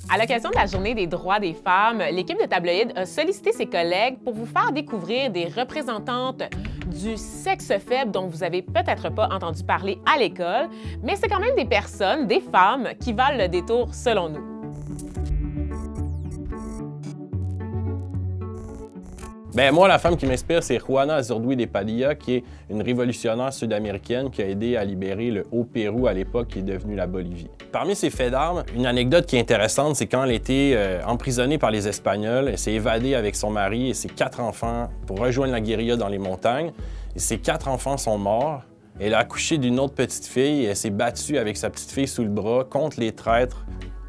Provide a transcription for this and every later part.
À l'occasion de la Journée des droits des femmes, l'équipe de Tabloïd a sollicité ses collègues pour vous faire découvrir des représentantes du sexe faible dont vous avez peut-être pas entendu parler à l'école, mais c'est quand même des personnes, des femmes, qui valent le détour selon nous. Bien, moi, la femme qui m'inspire, c'est Juana Azurduy de Padilla, qui est une révolutionnaire sud-américaine qui a aidé à libérer le Haut-Pérou à l'époque, qui est devenu la Bolivie. Parmi ses faits d'armes, une anecdote qui est intéressante, c'est quand elle a été emprisonnée par les Espagnols, elle s'est évadée avec son mari et ses 4 enfants pour rejoindre la guérilla dans les montagnes. Et ses 4 enfants sont morts. Elle a accouché d'une autre petite fille et elle s'est battue avec sa petite fille sous le bras contre les traîtres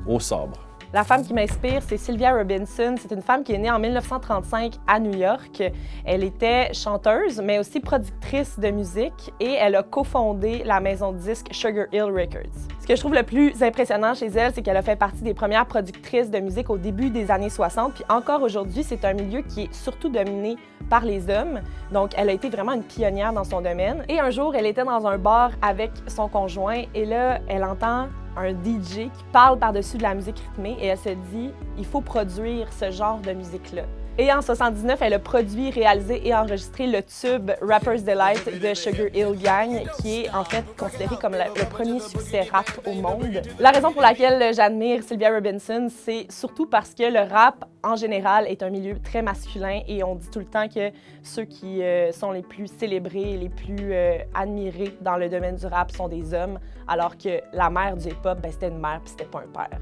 au sabre. La femme qui m'inspire, c'est Sylvia Robinson. C'est une femme qui est née en 1935 à New York. Elle était chanteuse, mais aussi productrice de musique et elle a cofondé la maison de disques Sugar Hill Records. Ce que je trouve le plus impressionnant chez elle, c'est qu'elle a fait partie des premières productrices de musique au début des années 60. Puis encore aujourd'hui, c'est un milieu qui est surtout dominé par les hommes. Donc, elle a été vraiment une pionnière dans son domaine. Et un jour, elle était dans un bar avec son conjoint et là, elle entend un DJ qui parle par-dessus de la musique rythmée et elle se dit « il faut produire ce genre de musique-là ». Et en 79, elle a produit, réalisé et enregistré le tube Rapper's Delight de Sugar Hill Gang, qui est en fait considéré comme le premier succès rap au monde. La raison pour laquelle j'admire Sylvia Robinson, c'est surtout parce que le rap, en général, est un milieu très masculin et on dit tout le temps que ceux qui sont les plus célébrés et les plus admirés dans le domaine du rap sont des hommes, alors que la mère du hip-hop, c'était une mère puis c'était pas un père.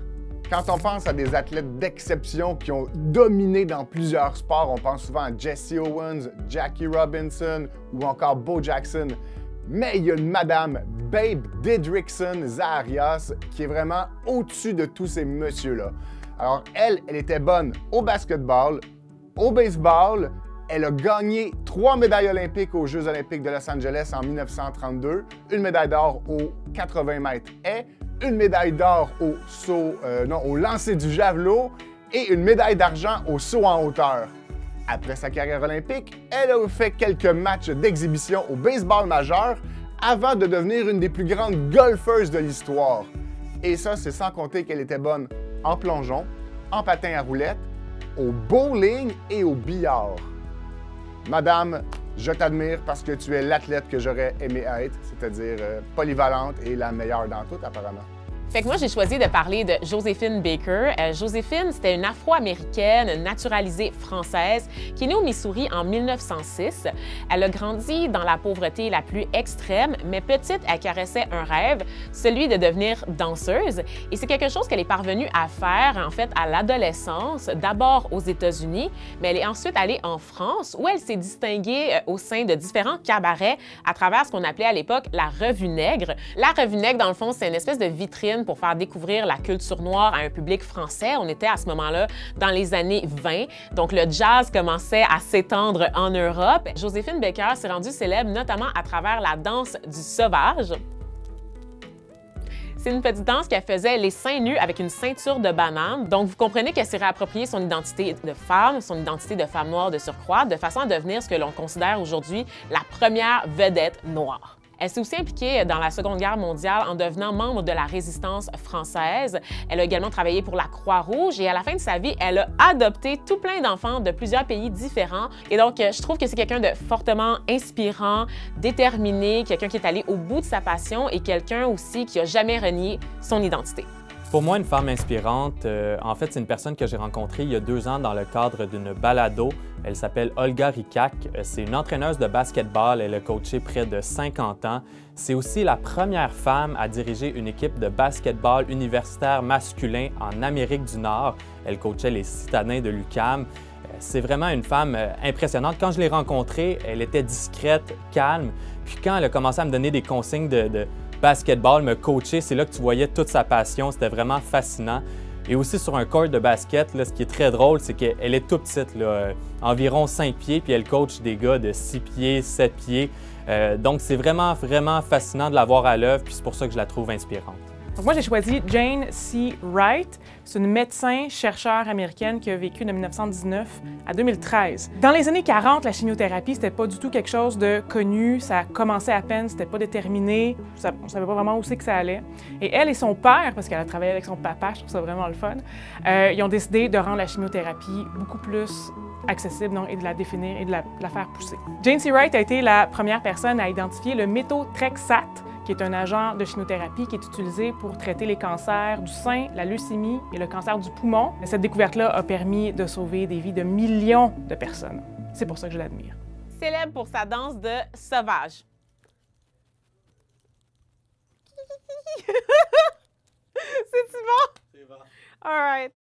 Quand on pense à des athlètes d'exception qui ont dominé dans plusieurs sports, on pense souvent à Jesse Owens, Jackie Robinson ou encore Bo Jackson. Mais il y a une madame, Babe Didrikson Zaharias, qui est vraiment au-dessus de tous ces messieurs-là. Alors elle était bonne au basketball, au baseball. Elle a gagné 3 médailles olympiques aux Jeux olympiques de Los Angeles en 1932, une médaille d'or aux 80 mètres haies, une médaille d'or au lancer du javelot et une médaille d'argent au saut en hauteur. Après sa carrière olympique, elle a fait quelques matchs d'exhibition au baseball majeur avant de devenir une des plus grandes golfeuses de l'histoire. Et ça, c'est sans compter qu'elle était bonne en plongeon, en patin à roulettes, au bowling et au billard. Madame, je t'admire parce que tu es l'athlète que j'aurais aimé être, c'est-à-dire polyvalente et la meilleure dans tout, apparemment. Fait que moi, j'ai choisi de parler de Joséphine Baker. Joséphine, c'était une Afro-Américaine naturalisée française qui est née au Missouri en 1906. Elle a grandi dans la pauvreté la plus extrême, mais petite, elle caressait un rêve, celui de devenir danseuse. Et c'est quelque chose qu'elle est parvenue à faire, en fait, à l'adolescence, d'abord aux États-Unis, mais elle est ensuite allée en France, où elle s'est distinguée au sein de différents cabarets à travers ce qu'on appelait à l'époque la Revue Nègre. La Revue Nègre, dans le fond, c'est une espèce de vitrine pour faire découvrir la culture noire à un public français. On était à ce moment-là dans les années 20, donc le jazz commençait à s'étendre en Europe. Joséphine Baker s'est rendue célèbre notamment à travers la danse du sauvage. C'est une petite danse qu'elle faisait les seins nus avec une ceinture de banane. Donc, vous comprenez qu'elle s'est réappropriée son identité de femme, son identité de femme noire de surcroît, de façon à devenir ce que l'on considère aujourd'hui la première vedette noire. Elle s'est aussi impliquée dans la Seconde Guerre mondiale en devenant membre de la Résistance française. Elle a également travaillé pour la Croix-Rouge et à la fin de sa vie, elle a adopté tout plein d'enfants de plusieurs pays différents. Et donc, je trouve que c'est quelqu'un de fortement inspirant, déterminé, quelqu'un qui est allé au bout de sa passion et quelqu'un aussi qui n'a jamais renié son identité. Pour moi, une femme inspirante, en fait, c'est une personne que j'ai rencontrée il y a 2 ans dans le cadre d'une balado. Elle s'appelle Olga Ricak. C'est une entraîneuse de basketball. Elle a coaché près de 50 ans. C'est aussi la première femme à diriger une équipe de basketball universitaire masculin en Amérique du Nord. Elle coachait les Citadins de l'UQAM. C'est vraiment une femme impressionnante. Quand je l'ai rencontrée, elle était discrète, calme. Puis quand elle a commencé à me donner des consignes de basketball, me coacher, c'est là que tu voyais toute sa passion. C'était vraiment fascinant. Et aussi sur un court de basket, là, ce qui est très drôle, c'est qu'elle est toute petite, là, environ 5 pieds, puis elle coach des gars de 6 pieds, 7 pieds. Donc c'est vraiment fascinant de la voir à l'œuvre, puis c'est pour ça que je la trouve inspirante. Donc moi, j'ai choisi Jane C. Wright. C'est une médecin-chercheur américaine qui a vécu de 1919 à 2013. Dans les années 40, la chimiothérapie, c'était pas du tout quelque chose de connu. Ça commençait à peine, c'était pas déterminé. On savait pas vraiment où c'est que ça allait. Et elle et son père, parce qu'elle a travaillé avec son papa, je trouve ça vraiment le fun, ils ont décidé de rendre la chimiothérapie beaucoup plus accessible, donc, et de la définir et de la faire pousser. Jane C. Wright a été la première personne à identifier le méthotrexate, qui est un agent de chimiothérapie qui est utilisé pour traiter les cancers du sein, la leucémie et le cancer du poumon. Cette découverte-là a permis de sauver des vies de millions de personnes. C'est pour ça que je l'admire. Célèbre pour sa danse de sauvage. C'est-tu bon? C'est bon. All right.